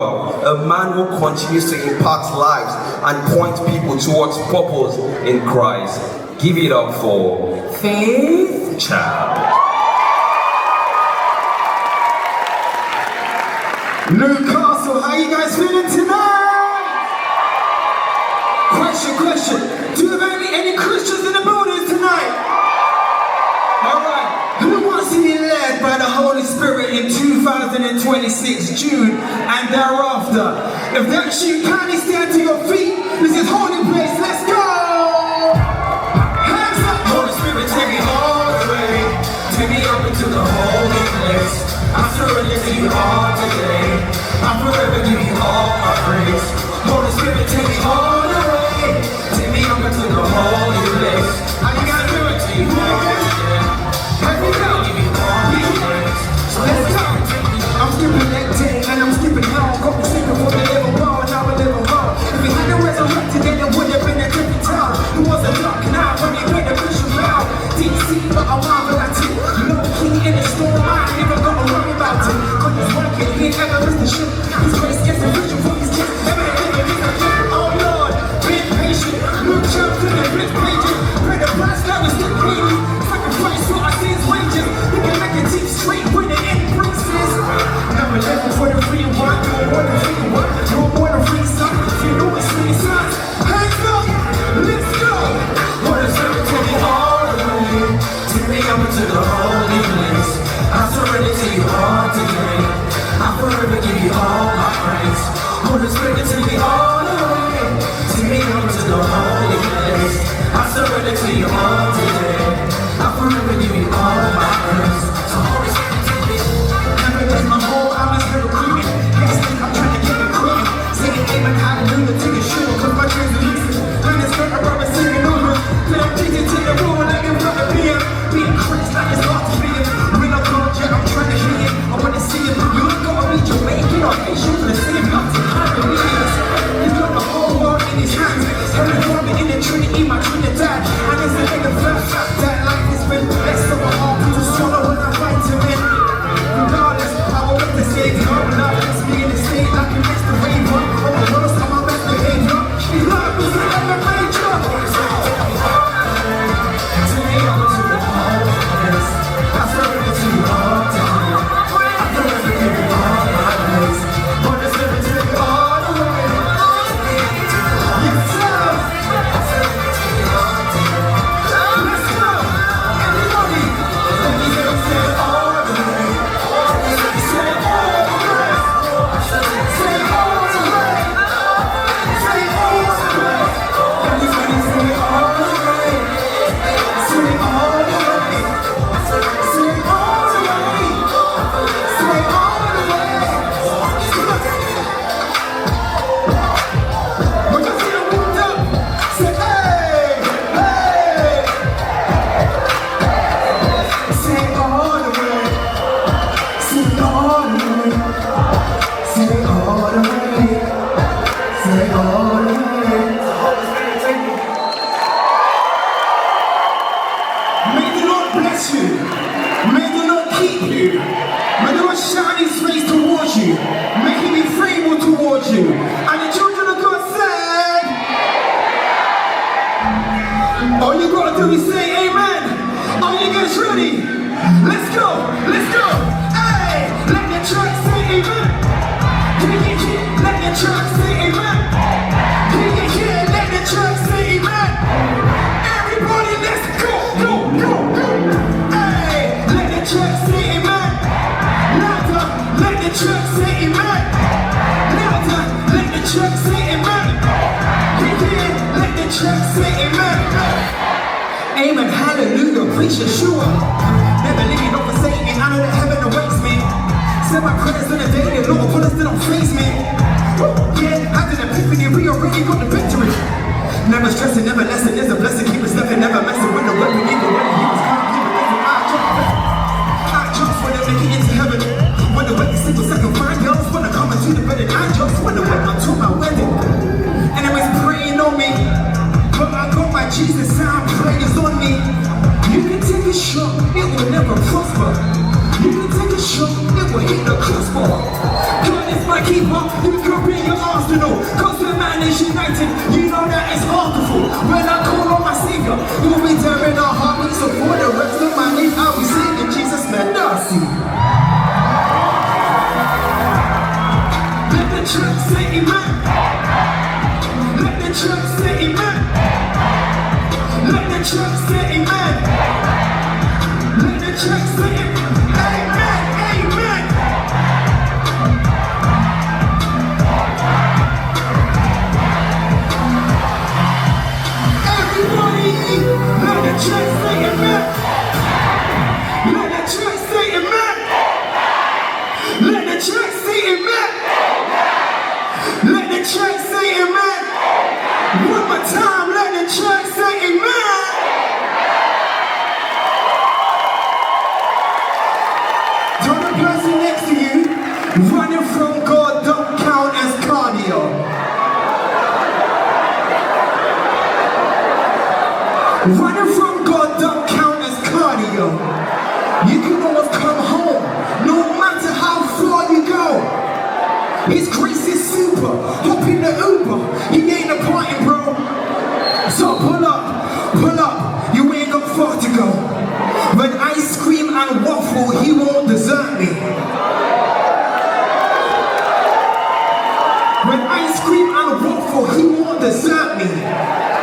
A man who continues to impact lives and point people towards purpose in Christ. Give it up for Faith Child. Newcastle, how you guys feeling tonight? Question. Do you have any Christians in the building tonight? Alright. Who wants to be led by the Holy Spirit in 2026, June and thereafter? If that's you, kindly stand to your feet. This is holy place. Let's go! Hands up! Holy Spirit, take me all the way. Take me up into the holy place. I surrender to you all today. I forever give you all my praise. Holy Spirit, take me all the way. Take me up into the holy place. I gotta do it to you all again. Here we go. So let's go. I'm skipping that day and I'm skipping home. Got me sleeping for the living world, now I live alone. If we hadn't resurrected, then it would have been a different town. It was a dark night when we made a vision now. DC, but I marvel at it. Low key in the storm, I ain't even gonna worry about it. Cause it's working, he ain't ever missed the shit. His grace gets a vision for his kids. Oh Lord, be patient. Look up to the rich pages. Pray the price that was still paid. Sacrifice for our sins' wages. We can make it deep straight when the end braces. Never living for the free one. No more than free one. No more than free son. If you know it's free sons. Hands up, let's go. Holy Spirit, take me all the way. Take me up into the holy place. I surrender to you all today. I forever give you all my praise. Holy Spirit, take me all the way. Take me up into the holy place. I surrender to you all today. I forever give you all my praise. So Holy Spirit, take me. Never let my whole atmosphere creeping. Next thing I'm trying to get it creeping. Singing amen, hallelujah, take it sure. Cause my dreams are lucid. When it's good, I'm rubber singing over. Then I'm teaching to the room like it's rubber beer. Being Christ like it's hard to figure. When I'm God, yeah, I'm trying to hear it. I want to see it. You ain't gotta be Jamaican or Asian for the same up to Caribbeans. He's got the whole world in his hands. Heaven farming in the Trinity, my Trinidad. And it's a nigga flesh. That life has been blessed so my heart to swallow when I fight to win. Regardless, I will make the same love. Let's be in the state like it makes the rain run. On the worst of my best behavior. His love is never major. Take me up to the holy place. I surrender to you all time. I forever give you all my praise. Holy Spirit, take me all the way. Yes, sir. Let's go. Everybody. Let me hear you say all the way. Say all the way. Say all the way. Say all the way. Everybody say all the way. Say all the way. Say all the way. Say all the way. When you see the wound up, say hey, hey. Say all the way. Say all the way. Say all the way. Say all the way. May the Lord bless you. May the Lord keep you. May the Lord shine his face towards you. May he be favorable towards you. And the children of God said, all you gotta do is say amen. Are you guys ready? Let's go. Let's go. Hey, let the church say amen. Let the church say amen. Let the church say amen. Everybody, let's go. Go. Hey, let the church say amen. Louder, let the church say amen. Louder, let the church say amen. Let the church say amen. Amen, hallelujah, preach Yeshua. Never leaving or forsaking, I know that heaven awaits me. Send my prayers in the day, the Lord bullets that don't faze me. Yeah, had an epiphany, we already got the victory. Never stressing, never lesson, there's a blessing, keep it stepping, never messing with the weapon, even when he was coming, keep it messing. I just wanna make it into heaven. When the wedding single second fine girls wanna come into the bed, and I just wanna wait until my wedding. Anyways, praying on me, but I got my Jesus sound prayers on me. You can take a shot, it will never prosper. You can take a shot, it will hit the crossbar. is my keeper. You can bring your arsenal. Cause the man is united. You know that it's hard to fall. When I call on my savior, you'll be there in our heartbeat. So for the rest of my life, I'll be singing Jesus Mendoza. Let the church say amen. Let the church say amen. Let the church say amen. Let the church say amen. Amen. Amen. Everybody, let the church say amen. Let the church say amen. Let the church say amen. Let the church say amen. One more time, let the church say amen. Tell the person next to you, running from God don't count as cardio. Running from God don't count as cardio. You can always come home, no matter how far you go. His grace is super. Hop in the Uber. He ain't a party, bro. So pull up. You ain't got far to go. When I scream and waffle, he won't desert me. When I scream and waffle, he won't desert me.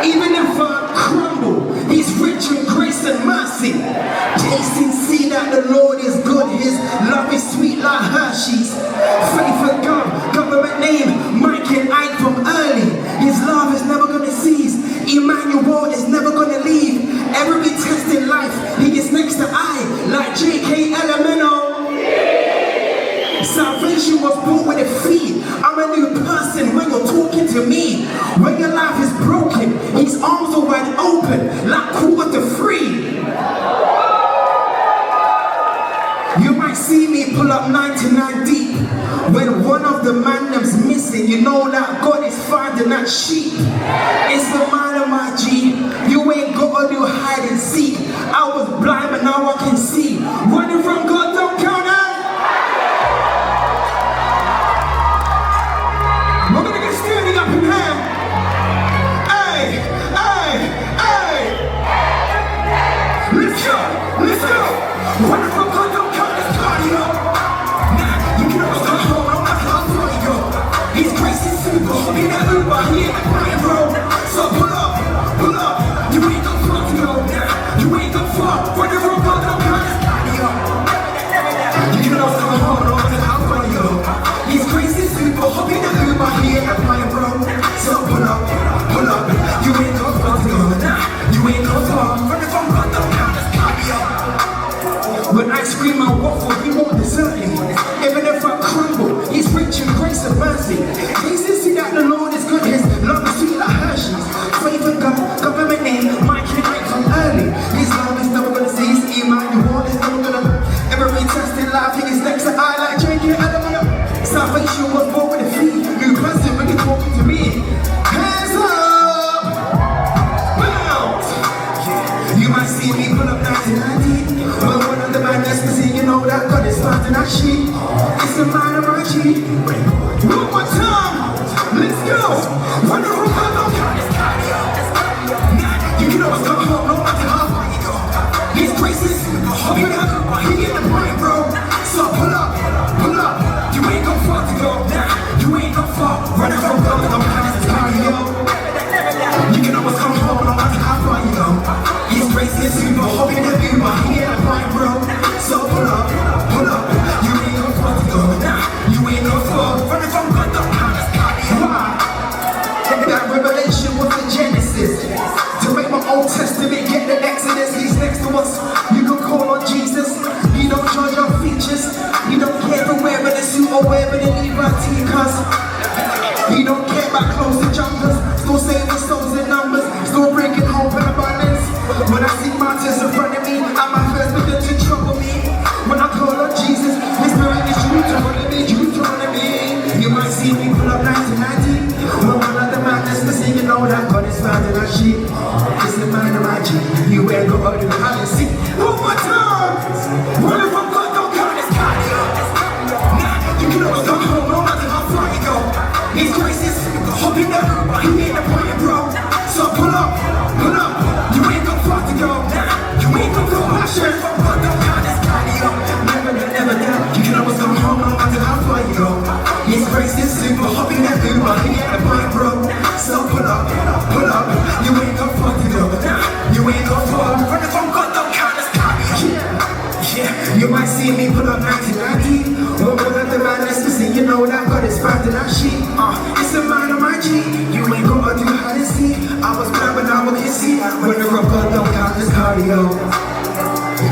Even if I crumble, he's rich in grace and mercy. Taste and see that the Lord is good. His love is sweet like Hershey's. Faith in God, government name, Mike and Ike from early. His love is never gonna cease. Emmanuel is never gonna leave. Every test in life, he is next to I, like J.K. Elemento. Salvation was bought with a fee. I'm a new person when you're talking to me. When your life is broken, his arms are wide open, like 3. You might see me pull up 99 deep. When one of the mandom's missing, you know that God is finding that sheep. It's the man of my G. You ain't gotta do hide and seek. I was blind but now I can see. Running from God don't count out. We're gonna get standing up in here. Hey, hey, hey. Let's go, let's go. Running from God don't count as cardio. Nah, you can always come home, no matter how far you go. His grace is super. He ain't that Uber, he ain't that Brian, bro. So pull up. You ain't got far to go. Nah, you ain't got far. Running from God don't count as cardio. You can always come home, no matter how far you go. His grace is super. He ain't that Uber, he ain't that Brian, bro. So pull up. You ain't got far to go. Nah, you ain't got far. Running from God don't count as cardio. When I scream and waffle, he won't desert me. Even if I crumble, he's rich in grace and mercy. Taste and see that the Lord is good. His love is sweet like Hershey's. Faith in God, government name, Mike and Ike from early. His love is never gonna cease. Emmanuel is never gonna. Every test in life, he is next to I like J.K. Elemento. Salvation was born with a fee. New person when you're talking to me. Hands up, bounce. You might see me pull up 1990. Well, one of the man that's missing, you know that God is finding that sheep. It's the man of my G. One more time, let's go. Running from God don't count as cardio. Nah, you can always come home, no matter how far you go. His grace is super. He ain't the brain, bro. So pull up. You ain't got far to go. Nah, you ain't got far. Running from God don't count as cardio. You can always come home, no matter how far you go. His grace is super. Hoping that you might hear the point, bro. So pull up. You ain't got far to go. Nah, you ain't got far. Running from God don't count as cardio. That revelation was the Genesis. To make my Old Testament get the Exodus. He's next to us. You can call on Jesus. He don't judge our features. He don't care for wearing a suit or wearing a liberty, cuz he don't care about clothes and jumpers. Still saving souls and numbers. Still breaking hope and abundance. When I see mountains in front of me, and my fears begin to trouble me. When I call on Jesus, His Spirit is you telling me. You might see me pull up 1990. When one of the madness missing, you know that God is finding that sheep. It's the man of my G. You ain't got to hide and seek. One more time. Running from God don't count as cardio. Nah, you can always come home, no matter His grace is holding up, but he ain't a point, bro. So pull up, you ain't got far to go. You ain't got no passion, but don't count this cardio. Never down, you can always come home no matter how far you go. His grace is super, hopping that through, but he ain't a point, bro. So pull up, you ain't got far to go. You ain't got far, running from God, don't count this cardio. Yeah, you might see me pull up 1990. Or more than the man that's missing, you know that God is back to that shit. It's a man on my G. You ain't gotta do how to see. I was blind but now I can see. When the rock God don't count this cardio.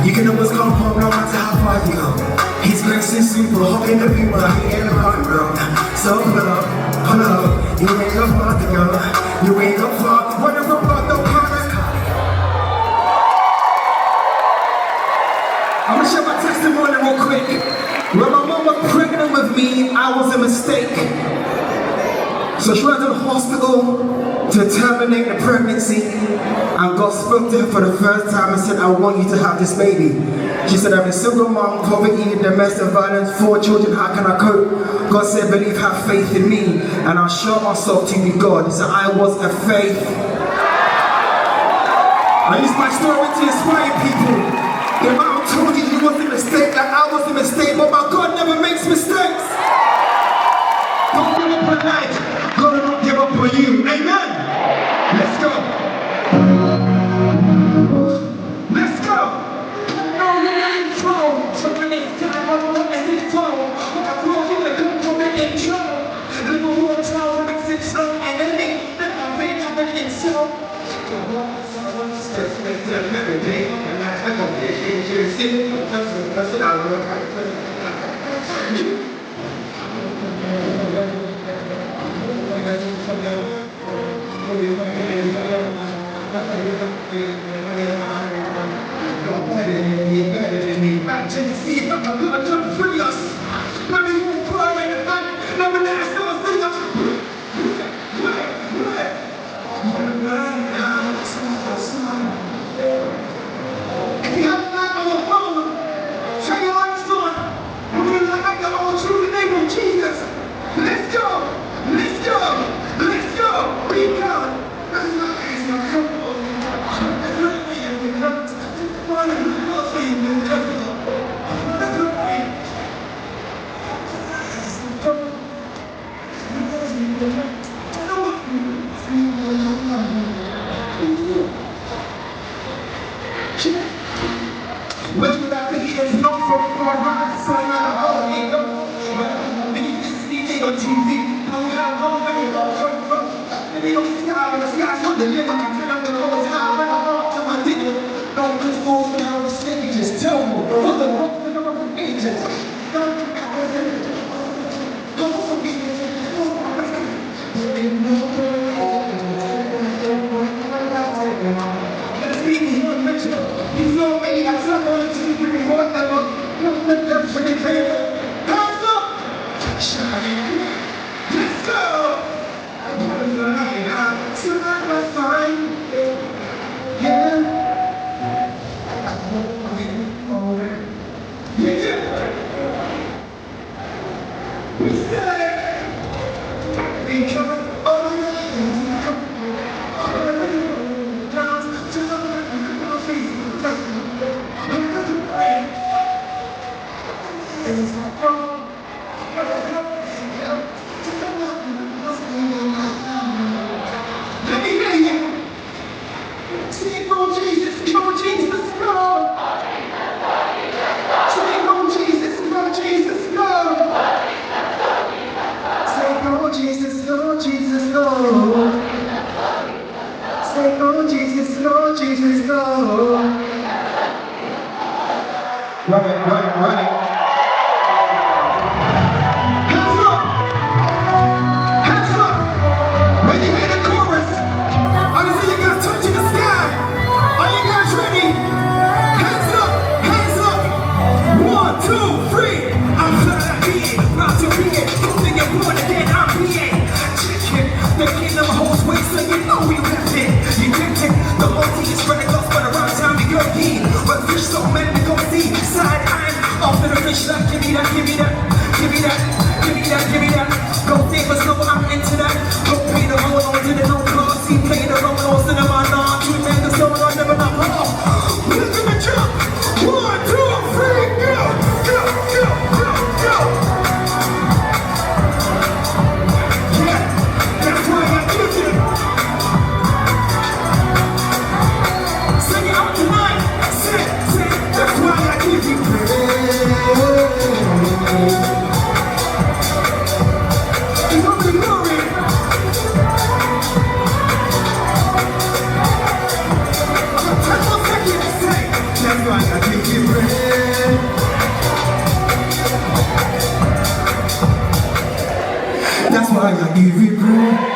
You can always come home no matter how far you go. His grace is super, hop in the beam, but he ain't a part, bro. So pull up, you ain't got far to go. You ain't got far. When the rock God don't count this cardio. I'm gonna share my testimony real quick. When my mom was pregnant with me, I was a mistake. So she went to the hospital to terminate the pregnancy, and God spoke to her for the first time and said, I want you to have this baby. She said, I'm a single mom, poverty, domestic violence, 4 children, how can I cope? God said, believe, have faith in me, and I'll show myself to be God. He said, I was a faith. I use my story to inspire people. The mom told you was a mistake, that I was a mistake, but my God never makes mistakes. Don't give up on life. God will not give up on you. Amen. Let's go. Let's go. No, you're not in trouble. So the next time I'm not in trouble. I brought you the good for me in trouble. Little more trouble makes it slow. And then they I'm ready to make it so. Every day, and I don't get you sitting. That's what I love. Back to the feet of my God to free us. Let me move forward and let me let us go free us. If you have a life on your phone, turn your lights on. We're gonna like the whole true name of Jesus. Let's go. Let's go. Let's go. Be God. But you got to hear no from God, so I'm not all in them. They on TV, don't have home, and they don't see how the sky's on the limit. I turn up the whole time, and I'm off to my dick. Don't just go for how it's steady, just tell me. What the fuck the number of agents? Let's be here, Mitchell. You know me, I said I to you, bring more than a pretty paper. Hands up! Let's go! Tonight we're fine. Yeah. We said we come let me hear you. Sing on Jesus, go Jesus, go. Sing on Jesus, go Jesus, go. Say go Jesus, go Jesus, go. Say go Jesus, go Jesus, go. Right. When you hear the chorus, I can see you guys touching the sky. Are you guys ready? Hands up. 1, 2, 3. I'm trying to be it, about to be it. This thing is born again, I'm BA. Chicken, the kingdom holds weight, so you know we left it. You get it, the OT is running off, but around time to go in. But fish so many to go see. Side, I'm off fire, give you praise.